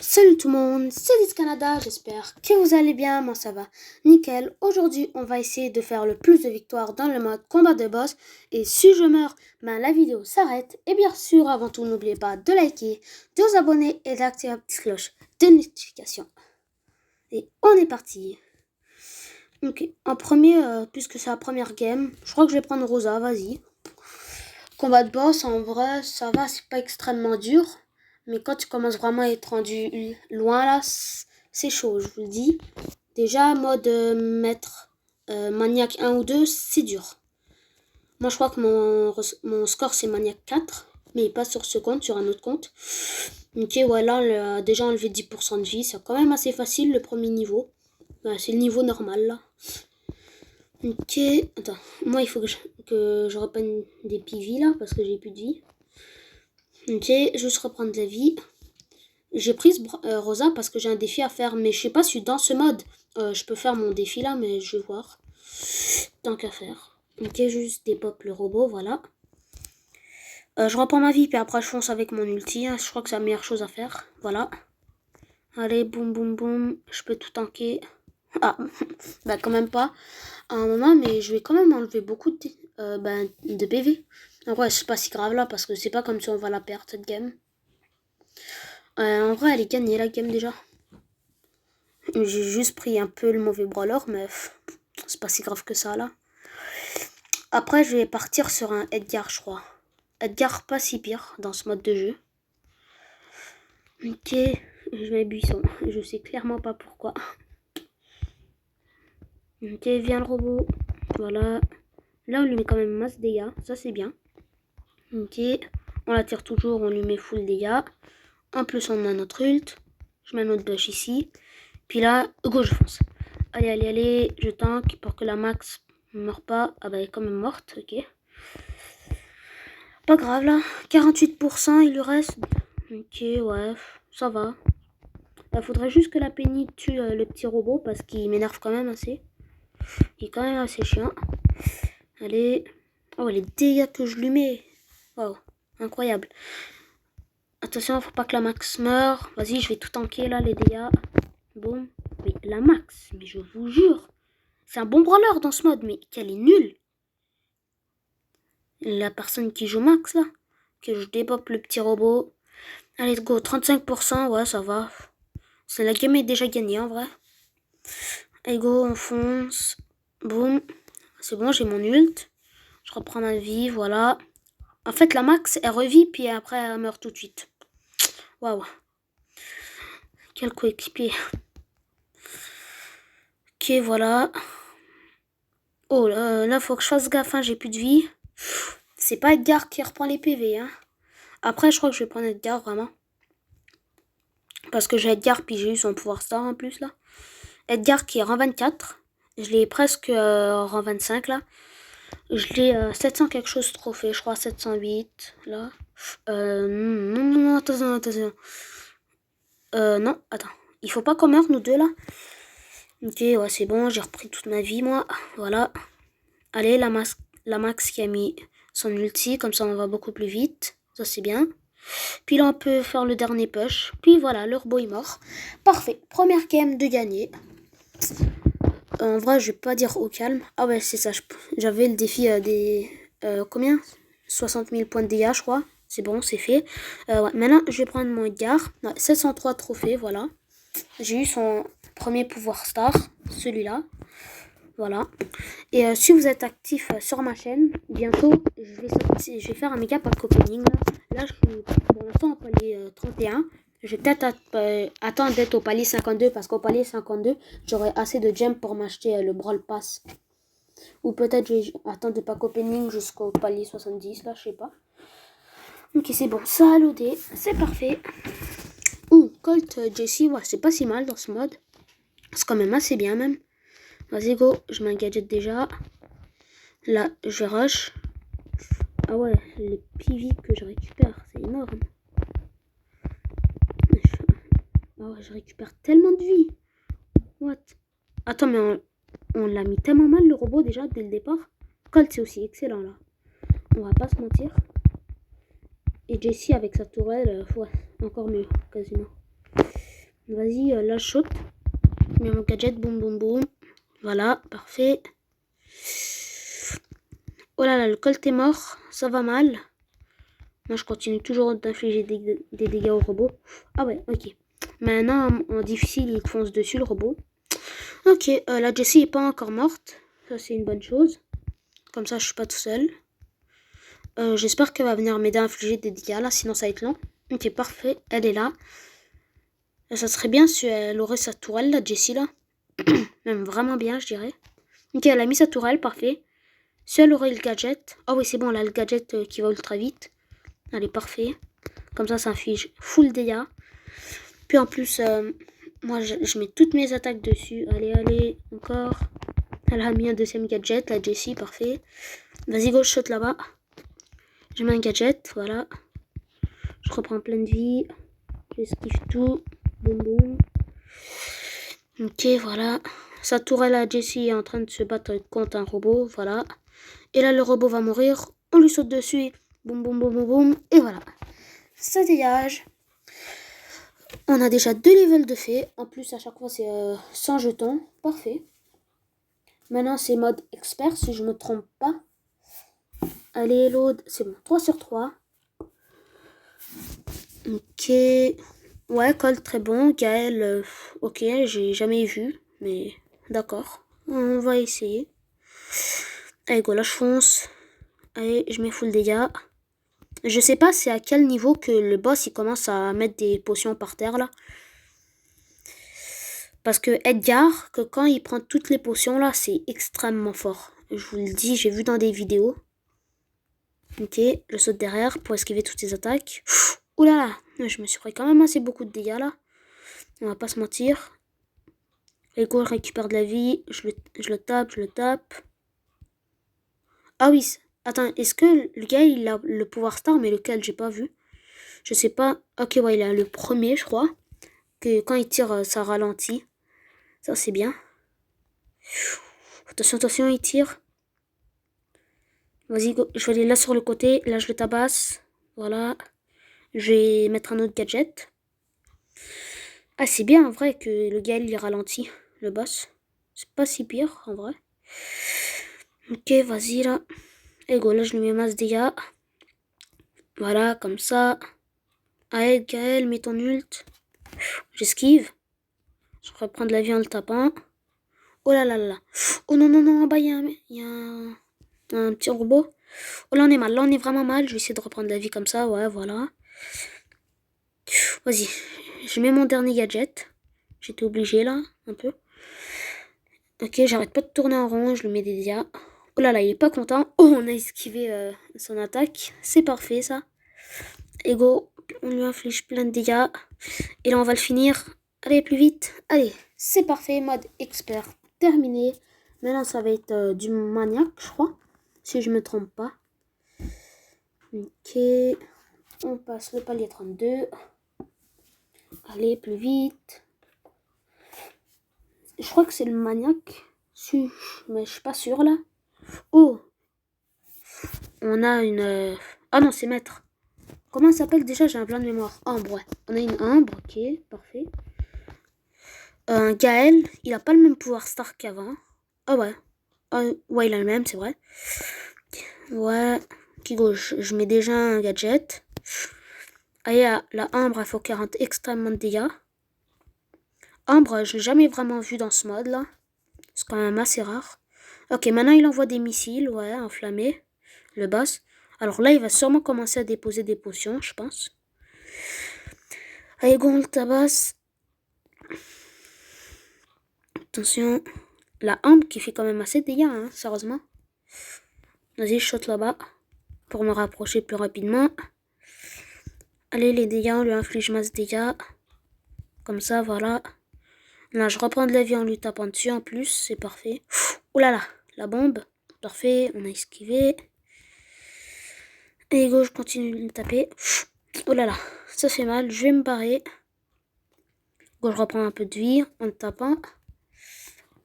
Salut tout le monde, c'est Liz Canada, j'espère que vous allez bien, moi ça va nickel. Aujourd'hui on va essayer de faire le plus de victoires dans le mode combat de boss et si je meurs, la vidéo s'arrête. Et bien sûr avant tout n'oubliez pas de liker, de vous abonner et d'activer la petite cloche de notification. Et on est parti. Ok, en premier, puisque c'est la première game, je crois que je vais prendre Rosa, vas-y. Combat de boss, en vrai ça va, c'est pas extrêmement dur. Mais quand tu commences vraiment à être rendu loin là, c'est chaud, je vous le dis. Déjà, mode maître maniaque 1 ou 2, c'est dur. Moi, je crois que mon score, c'est maniaque 4. Mais pas sur ce compte, sur un autre compte. Ok, voilà, on a déjà enlevé 10% de vie. C'est quand même assez facile, le premier niveau. Voilà, c'est le niveau normal, là. Ok, attends. Moi, il faut que je reprenne des PV, là, parce que j'ai plus de vie. Ok, juste reprendre de la vie. J'ai pris Rosa parce que j'ai un défi à faire, mais je sais pas si dans ce mode je peux faire mon défi là, mais je vais voir. Tant qu'à faire. Ok, juste dépop le robot, voilà. Je reprends ma vie, puis après je fonce avec mon ulti. Hein, je crois que c'est la meilleure chose à faire. Voilà. Allez, boum boum boum. Je peux tout tanker. Ah, bah quand même pas à un moment, mais je vais quand même enlever beaucoup de PV. En vrai, c'est pas si grave là, parce que c'est pas comme si on va la perdre cette game. En vrai, elle est gagnée la game déjà. J'ai juste pris un peu le mauvais brawler, mais c'est pas si grave que ça là. Après, je vais partir sur un Edgar, je crois. Edgar, pas si pire dans ce mode de jeu. Ok, je mets buisson. Je sais clairement pas pourquoi. Ok, viens le robot. Voilà. Là, on lui met quand même masse dégâts. Ça, c'est bien. Ok, on l'attire toujours, on lui met full dégâts. En plus, on a notre ult. Je mets notre bush ici. Puis là, go, je fonce. Allez, allez, allez, je tank pour que la max ne meurt pas. Ah bah, elle est quand même morte, ok. Pas grave là, 48%, il lui reste. Ok, ouais, ça va. Il faudrait juste que la Penny tue le petit robot parce qu'il m'énerve quand même assez. Il est quand même assez chiant. Allez. Oh, les dégâts que je lui mets. Wow, incroyable. Attention, faut pas que la max meure. Vas-y, je vais tout tanker là, les dégâts. Boum. Mais la max, mais je vous jure. C'est un bon brawler dans ce mode, mais qu'elle est nulle. La personne qui joue max là. Que je dépop le petit robot. Allez, go, 35%, ouais, ça va. La game est déjà gagnée en vrai. Allez, go, on fonce. Boum. C'est bon, j'ai mon ult. Je reprends ma vie, voilà. En fait, la max, elle revit, puis après, elle meurt tout de suite. Waouh. Quel coéquipier. Ok, voilà. Oh, là, faut que je fasse gaffe, hein, j'ai plus de vie. C'est pas Edgar qui reprend les PV, hein. Après, je crois que je vais prendre Edgar, vraiment. Parce que j'ai Edgar, puis j'ai eu son pouvoir star en plus, là. Edgar qui est rang 24. Je l'ai presque rang 25, là. Je l'ai 700 quelque chose trophée, je crois 708, là. Non, attention. Non, attends. Il faut pas qu'on meure, nous deux, là. Ok, ouais, c'est bon, j'ai repris toute ma vie, moi. Voilà. Allez, la Max qui a mis son ulti, comme ça on va beaucoup plus vite. Ça, c'est bien. Puis là, on peut faire le dernier push. Puis voilà, le robot est mort. Parfait. Première game de gagner. En vrai, je vais pas dire au calme. Ah ouais, c'est ça. J'avais le défi des... combien 60 000 points de dégâts, je crois. C'est bon, c'est fait. Ouais, maintenant, je vais prendre mon Edgar. Ouais, 703 trophées, voilà. J'ai eu son premier pouvoir star, celui-là. Voilà. Et si vous êtes actif sur ma chaîne, bientôt, je vais faire un méga pack opening. Là, je suis pour l'instant au palier 31. Je vais peut-être attendre d'être au palier 52 parce qu'au palier 52, j'aurai assez de gems pour m'acheter le Brawl Pass. Ou peut-être je vais attendre le pack opening jusqu'au palier 70, là, je sais pas. Ok, c'est bon, ça a loadé, c'est parfait. Ouh, Colt Jessie, ouais, c'est pas si mal dans ce mode. C'est quand même assez bien même. Vas-y, go, je mets un gadget déjà. Là, je rush. Ah ouais, les PV que je récupère, c'est énorme. Ah ouais, je récupère tellement de vie. What? Attends, mais on l'a mis tellement mal le robot déjà dès le départ. Colt, c'est aussi excellent là. On va pas se mentir. Et Jessie avec sa tourelle, ouais, encore mieux, quasiment. Vas-y, là, je saute. Je mets mon gadget, boum, boum, boum. Voilà, parfait. Oh là là, le Colt est mort. Ça va mal. Moi, je continue toujours d'infliger des dégâts au robot. Ah ouais, ok. Maintenant, en difficile, il fonce dessus, le robot. Ok, la Jessie est pas encore morte. Ça, c'est une bonne chose. Comme ça, je suis pas tout seul. J'espère qu'elle va venir m'aider à infliger des dégâts, là, sinon ça va être long. Ok, parfait, elle est là. Ça serait bien si elle aurait sa tourelle, la Jessie, là. Même vraiment bien, je dirais. Ok, elle a mis sa tourelle, parfait. Si elle aurait le gadget... Ah oui, c'est bon, elle a le gadget qui va ultra vite. Allez, parfait. Comme ça inflige full dégâts. Puis en plus, moi, je mets toutes mes attaques dessus. Allez, allez, encore. Elle a mis un deuxième gadget, la Jessie, parfait. Vas-y, go, shot là-bas. Je mets un gadget, voilà. Je reprends plein de vie. J'esquive tout. Boum, boum. Ok, voilà. Sa tourelle à Jessie est en train de se battre contre un robot, voilà. Et là, le robot va mourir. On lui saute dessus. Boum, boum, boum, boum, boum. Et voilà. Ça dégage. On a déjà 2 levels de fait. En plus, à chaque fois, c'est 100 jetons. Parfait. Maintenant, c'est mode expert, si je me trompe pas. Allez, load. C'est bon. 3 sur 3. Ok. Ouais, Colt, très bon. Gaël, ok, j'ai jamais vu. Mais d'accord. On va essayer. Allez, go, là, je fonce. Allez, je mets full dégâts. Je sais pas c'est à quel niveau que le boss il commence à mettre des potions par terre là. Parce que Edgar, que quand il prend toutes les potions là, c'est extrêmement fort. Je vous le dis, j'ai vu dans des vidéos. Ok, je saute derrière pour esquiver toutes ses attaques. Ouh là là, je me suis pris quand même assez beaucoup de dégâts là. On va pas se mentir. Ego récupère de la vie, je le tape. Ah oui, attends, est-ce que le gars il a le pouvoir star, mais lequel j'ai pas vu? Je sais pas. Ok, ouais, il a le premier, je crois. Que quand il tire, ça ralentit. Ça, c'est bien. Attention, attention, il tire. Vas-y, je vais aller là sur le côté. Là, je le tabasse. Voilà. Je vais mettre un autre gadget. Ah, c'est bien en vrai que le gars il ralentit, le boss. C'est pas si pire en vrai. Ok, vas-y là. Et go, là, je lui mets masse dégâts. Voilà, comme ça. Allez, Gaël, mets ton ult. J'esquive. Je reprends de la vie en le tapant. Oh là là là. Oh non, non, non, en bas, il y a un petit robot. Oh là, on est mal. Là, on est vraiment mal. Je vais essayer de reprendre la vie comme ça. Ouais, voilà. Vas-y. Je mets mon dernier gadget. J'étais obligé là, un peu. Ok, j'arrête pas de tourner en rond. Je lui mets des dégâts. Oh là là, il est pas content. Oh, on a esquivé son attaque. C'est parfait, ça. Et go. On lui inflige plein de dégâts. Et là, on va le finir. Allez, plus vite. Allez, c'est parfait. Mode expert terminé. Maintenant, ça va être du maniaque, je crois. Si je me trompe pas. Ok. On passe le palier 32. Allez, plus vite. Je crois que c'est le maniaque. Mais je suis pas sûre là. Oh. On a une... Ah non, c'est maître. Comment ça s'appelle déjà? J'ai un blanc de mémoire. Ambre, ouais. On a une ambre. Ok, parfait. Gaël, il a pas le même pouvoir star qu'avant. Ah ouais. Ouais, il a le même, c'est vrai. Ouais. Qui gauche, je mets déjà un gadget. Allez, la Ambre, il faut qu'elle rentre extrêmement de dégâts. Ambre, je l'ai jamais vraiment vu dans ce mode là. C'est quand même assez rare. Ok, maintenant il envoie des missiles, ouais, enflammés. Le boss. Alors là, il va sûrement commencer à déposer des potions, je pense. Allez, go, on le tabasse. Attention. La Ambre qui fait quand même assez de dégâts, hein, sérieusement. Vas-y, je saute là-bas. Pour me rapprocher plus rapidement. Allez, les dégâts, on lui inflige masse dégâts. Comme ça, voilà. Là, je reprends de la vie en lui tapant dessus en plus. C'est parfait. Ouh là là, la bombe. Parfait, on a esquivé. Et go, je continue de le taper. Oh là là, ça fait mal. Je vais me barrer. Go, je reprends un peu de vie en le tapant.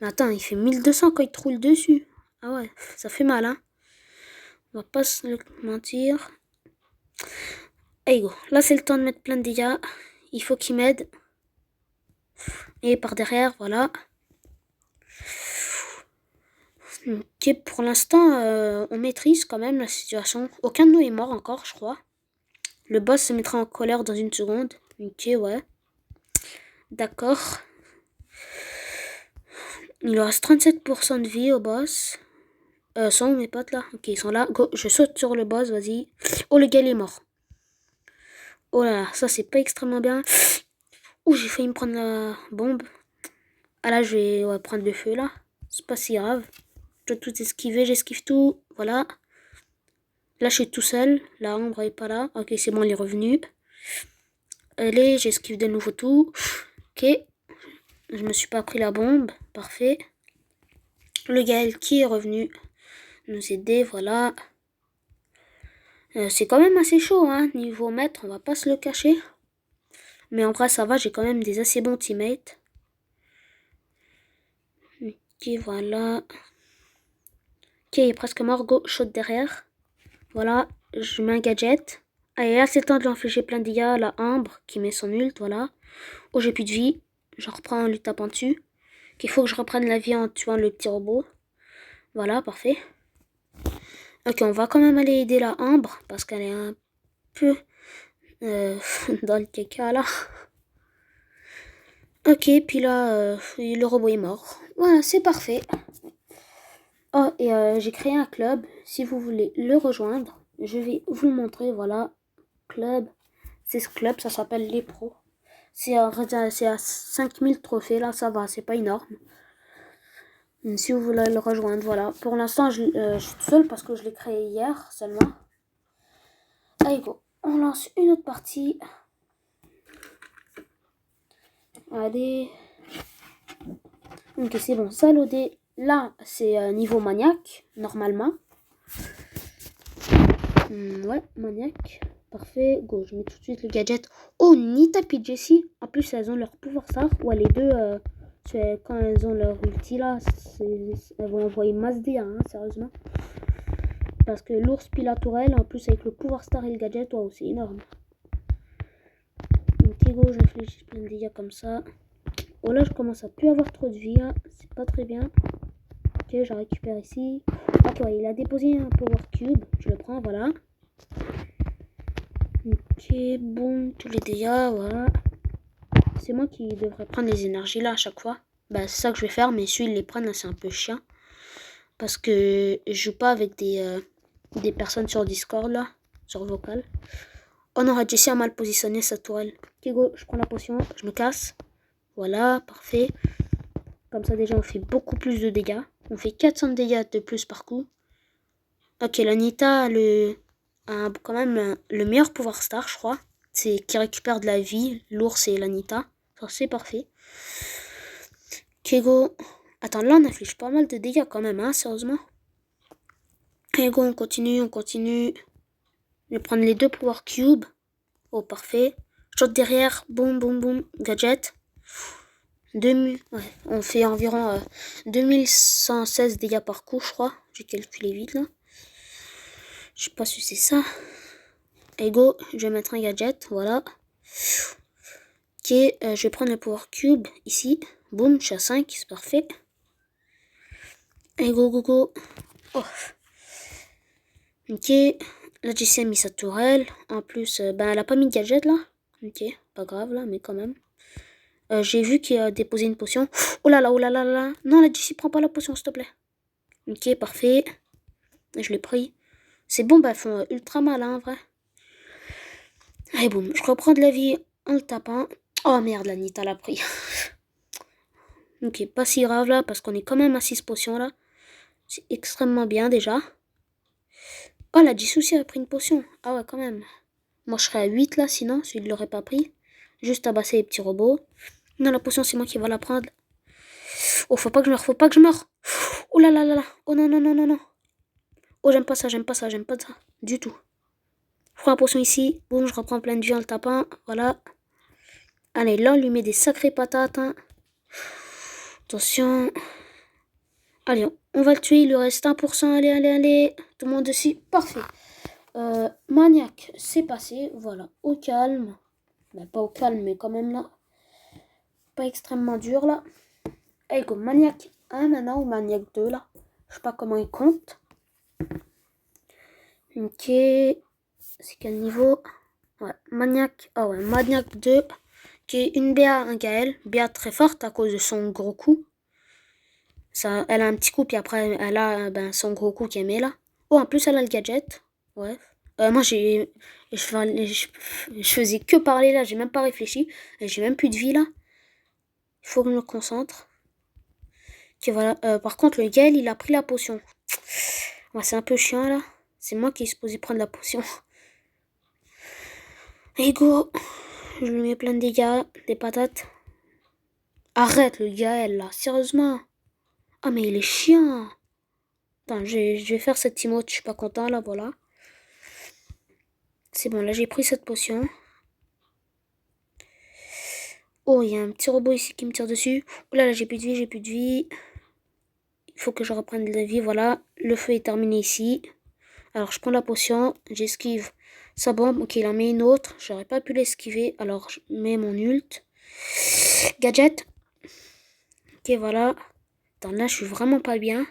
Mais attends, il fait 1200 quand il te roule dessus. Ah ouais, ça fait mal, hein. On va pas se le mentir. Allez, go. Là, c'est le temps de mettre plein de dégâts. Il faut qu'il m'aide. Et par derrière, voilà. Ok, pour l'instant, on maîtrise quand même la situation. Aucun de nous est mort encore, je crois. Le boss se mettra en colère dans une seconde. Ok, ouais. D'accord. Il lui reste 37% de vie au boss. Sont où mes potes là? Ok, ils sont là. Go, je saute sur le boss, vas-y. Oh, le gars, il est mort. Oh là là, ça c'est pas extrêmement bien. Oh, j'ai failli me prendre la bombe. Ah là, je vais prendre le feu là. C'est pas si grave. Je dois tout esquiver, j'esquive tout. Voilà. Là, je suis tout seul. La ombre est pas là. Ok, c'est bon, elle est revenue. Allez, j'esquive de nouveau tout. Ok. Je me suis pas pris la bombe. Parfait. Le Gaël qui est revenu nous aider, voilà. C'est quand même assez chaud, hein. Niveau maître, on va pas se le cacher. Mais en vrai, ça va, j'ai quand même des assez bons teammates. Ok, voilà. Ok, il est presque mort. Go, shot derrière. Voilà, je mets un gadget. Allez, là, c'est le temps de lui infliger plein de dégâts. La Ambre qui met son ult, voilà. Oh, j'ai plus de vie. Je reprends en lui tapant dessus. Il faut que je reprenne la vie en tuant le petit robot. Voilà, parfait. Ok, on va quand même aller aider la Ambre parce qu'elle est un peu dans le caca là. Ok, puis là, le robot est mort. Voilà, c'est parfait. Oh, et j'ai créé un club. Si vous voulez le rejoindre, je vais vous le montrer. Voilà, club. C'est ce club, ça s'appelle les pros. C'est à 5000 trophées, là, ça va, c'est pas énorme. Si vous voulez le rejoindre, voilà. Pour l'instant, je suis tout seul parce que je l'ai créé hier seulement. Allez, go. On lance une autre partie. Allez. Ok, c'est bon, ça loadé. Là, c'est niveau maniaque, normalement. Ouais, maniaque. Parfait. Go, je mets tout de suite le gadget. Oh, Nita et Jessie. En plus, elles ont leur pouvoir star. Ouais, les deux, quand elles ont leur ulti là, elles vont envoyer masse dégâts, hein, sérieusement. Parce que l'ours pile la tourelle, en plus avec le pouvoir star et le gadget, wow, c'est énorme. Ok, go, j'inflige plein de dégâts comme ça. Oh là, je commence à plus avoir trop de vie, hein. C'est pas très bien. Ok, je récupère ici. Ok, ouais, il a déposé un power cube. Je le prends, voilà. Ok, bon, tous les dégâts, voilà. C'est moi qui devrais prendre les énergies là à chaque fois. Bah, c'est ça que je vais faire, mais celui-là, les prendre, c'est un peu chiant. Parce que je joue pas avec des personnes sur Discord là, sur vocal. Oh non, Jessie a mal positionné sa tourelle. Ok, go, je prends la potion, je me casse. Voilà, parfait. Comme ça, déjà, on fait beaucoup plus de dégâts. On fait 400 dégâts de plus par coup. Ok, la Nita a quand même le meilleur pouvoir star, je crois. C'est qui récupère de la vie, l'ours et la Nita. C'est parfait. Ok, go. Attends, là, on inflige pas mal de dégâts quand même, hein, sérieusement. Ok, go, on continue, on continue. Je vais prendre les deux power cubes. Oh, parfait. Shot derrière, boum, boum, boum, gadget. Ouais, on fait environ 2116 dégâts par coup, je crois. J'ai calculé vite là. Je sais pas si c'est ça. Et go, je vais mettre un gadget, voilà. Ok, je vais prendre le power cube ici. Boum, je suis à 5, c'est parfait. Et go, go, go. Oh. Ok, la Jessie a mis sa tourelle. En plus, ben elle a pas mis de gadget là. Ok, pas grave là, mais quand même. J'ai vu qu'il a déposé une potion. Oh là là, oh là là là. Non, la Jessie, prends pas la potion, s'il te plaît. Ok, parfait. Je l'ai pris. C'est bon, bah, elles font ultra mal, hein, en vrai. Allez, boum, je reprends de la vie en le tapant. Oh merde, la Nita l'a pris. Ok, pas si grave là, parce qu'on est quand même à 6 potions là. C'est extrêmement bien déjà. Oh, la Jessie a pris une potion. Ah ouais, quand même. Moi, je serais à 8 là, sinon, s'il ne l'aurait pas pris. Juste tabasser les petits robots. Non, la potion, c'est moi qui va la prendre. Oh, faut pas que je meure, faut pas que je meure. Oh là là là là. Oh non, non, non, non, non. Oh, j'aime pas ça, j'aime pas ça, j'aime pas ça. Du tout. Je prends la potion ici. Boum, je reprends plein de vie en le tapant. Voilà. Allez, là, on lui met des sacrées patates. Hein. Attention. Allez, on va le tuer. Il lui reste 1%. Allez, allez, allez. Tout le monde dessus. Parfait. Maniaque, c'est passé. Voilà. Au calme. Ben, pas au calme, mais quand même là. pas extrêmement dur là. Et go, Maniac 1 maintenant ou Maniac 2 là. Je sais pas comment il compte. Ok. C'est quel niveau? Ouais, Maniac. Ah ouais, Maniac 2. Qui est une BA, un Gaël. BA très forte à cause de son gros coup. Ça, elle a un petit coup, puis après, elle a son gros coup qu'elle met là. Oh, en plus, elle a le gadget. Ouais. Moi, je faisais que parler là, j'ai même pas réfléchi. J'ai même plus de vie là. Il faut que je me concentre. Ok, voilà. Par contre, le Gaël, il a pris la potion. Ouais, c'est un peu chiant là. C'est moi qui est supposé prendre la potion. Et go. Je lui mets plein de dégâts, des patates. Arrête le Gaël là, sérieusement. Ah, mais il est chiant. Attends, je vais faire cette emote, je suis pas content là, voilà. C'est bon, là j'ai pris cette potion. Oh, il y a un petit robot ici qui me tire dessus. Oh là là, j'ai plus de vie, j'ai plus de vie. Il faut que je reprenne de la vie, voilà. Le feu est terminé ici. Alors je prends la potion, j'esquive sa bombe. Ok, il en met une autre. J'aurais pas pu l'esquiver, alors je mets mon ult. Gadget. Ok, voilà. Attends, là je suis vraiment pas bien.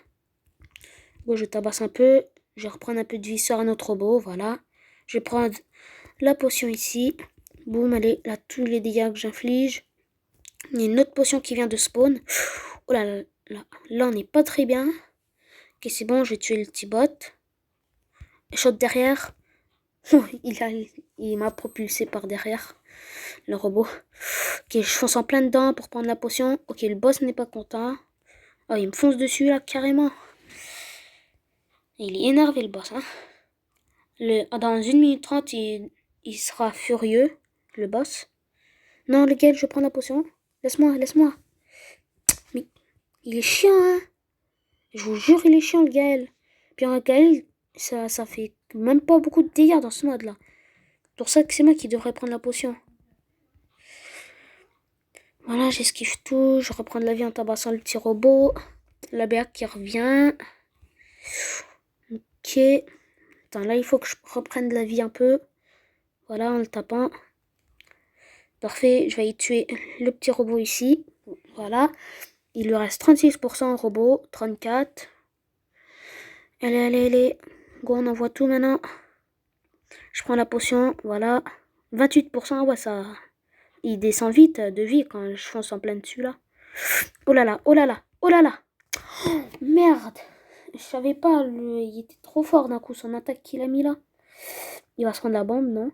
Bon, je tabasse un peu. Je vais reprendre un peu de vie sur un autre robot, voilà. Je vais prendre la potion ici. Boum, allez, là tous les dégâts que j'inflige. Il y a une autre potion qui vient de spawn. Oh là là, là on n'est pas très bien. Ok, c'est bon, je vais tuer le petit bot. Shot derrière. Il m'a propulsé par derrière, le robot. Ok, je fonce en plein dedans pour prendre la potion. Ok, le boss n'est pas content. Oh, il me fonce dessus là, carrément. Il est énervé le boss, hein. Dans 1 minute 30, il sera furieux, le boss. Non, lequel je prends la potion. Laisse-moi, laisse-moi. Mais il est chiant, hein. Je vous jure, il est chiant, le Gaël. Puis un Gaël, ça fait même pas beaucoup de dégâts dans ce mode-là. C'est pour ça que c'est moi qui devrais prendre la potion. Voilà, j'esquive tout. Je reprends de la vie en tabassant le petit robot. La BA qui revient. Ok. Attends, là, il faut que je reprenne de la vie un peu. Voilà, en le tapant. Parfait, je vais y tuer le petit robot ici. Voilà. Il lui reste 36% au robot. 34. Allez, allez, allez. Go, on envoie tout maintenant. Je prends la potion. Voilà. 28%. Ouais, ça... Il descend vite de vie quand je fonce en plein dessus, là. Oh là là, oh là là, oh là là. Oh, merde. Je savais pas, il était trop fort d'un coup, son attaque qu'il a mis là. Il va se prendre la bombe, non?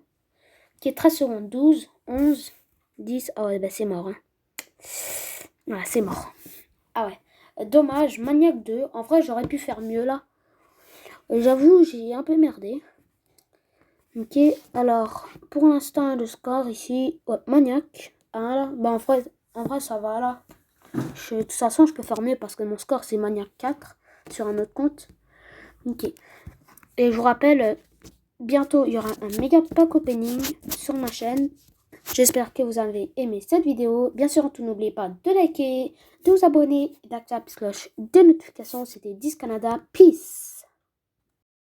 Ok, 13 secondes. 12, 11, 10. Ah ouais, bah c'est mort, hein. Voilà, c'est mort. Ah ouais. Dommage, Maniac 2. En vrai, j'aurais pu faire mieux là. J'avoue, j'ai un peu merdé. Ok, alors, pour l'instant, le score ici, ouais, Maniac 1 là. Bah en vrai, ça va là. De toute façon, je peux faire mieux parce que mon score, c'est Maniac 4 sur un autre compte. Ok. Et je vous rappelle, bientôt, il y aura un méga pack opening sur ma chaîne. J'espère que vous avez aimé cette vidéo. Bien sûr, n'oubliez pas de liker, de vous abonner et d'activer la petite cloche de notification. C'était 10 Canada. Peace!